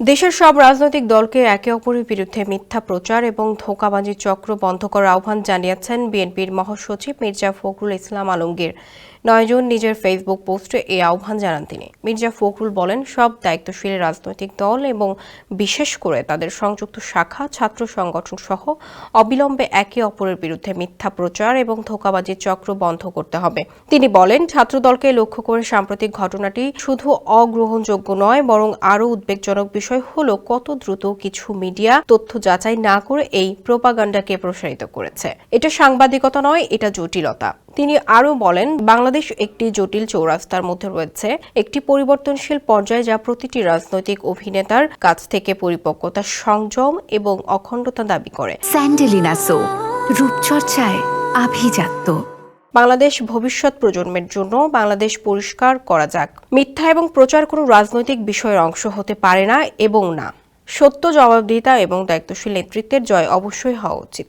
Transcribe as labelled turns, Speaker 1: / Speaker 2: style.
Speaker 1: দেশের সব রাজনৈতিক দলকে একে অপরের বিরুদ্ধে মিথ্যা প্রচার এবং ধোঁকাবাজির চক্র বন্ধ করার আহ্বান জানিয়েছেন বিএনপির মহাসচিব মির্জা ফখরুল ইসলাম আলমগীর। 9 জুন নিজের ফেসবুক পোস্টে এই আহ্বান জানান তিনি। মির্জা ফখরুল বলেন, সব দায়িত্বশীল রাজনৈতিক দল এবং বিশেষ করে তাদের সংযুক্ত শাখা, ছাত্র সংগঠন সহ অবিলম্বে একে অপরের বিরুদ্ধে মিথ্যা প্রচার এবং ধোঁকাবাজির চক্র বন্ধ করতে হবে। তিনি বলেন, ছাত্রদলকে লক্ষ্য করে সাম্প্রতিক ঘটনাটি শুধু অগ্রহণযোগ্য নয়, বরং আরও উদ্বেগজনক বিষয় হলো কত দ্রুত কিছু মিডিয়া তথ্য যাচাই না করে এই প্রোপাগান্ডাকে প্রসারিত করেছে। এটা সাংবাদিকতা নয়, এটা জটিলতা। তিনি আরও বলেন, বাংলাদেশ একটি জটিল চৌরাস্তার মধ্যে রয়েছে, একটি পরিবর্তনশীল পর্যায়ে যা প্রতিটি রাজনৈতিক অভিনেতার কাছ থেকে পরিপক্কতা, সংযম এবং অখণ্ডতা দাবি করে।
Speaker 2: স্যান্ডেলিনা সো, রূপচর্চায় আভিজাত্য।
Speaker 1: বাংলাদেশ ভবিষ্যৎ প্রজন্মের জন্য বাংলাদেশ পরিষ্কার করা যাক। মিথ্যা এবং প্রচার কোনো রাজনৈতিক বিষয়ের অংশ হতে পারে না এবং না। সত্য, জবাবদিহিতা এবং দায়িত্বশীল নেতৃত্বের জয় অবশ্যই হওয়া উচিত।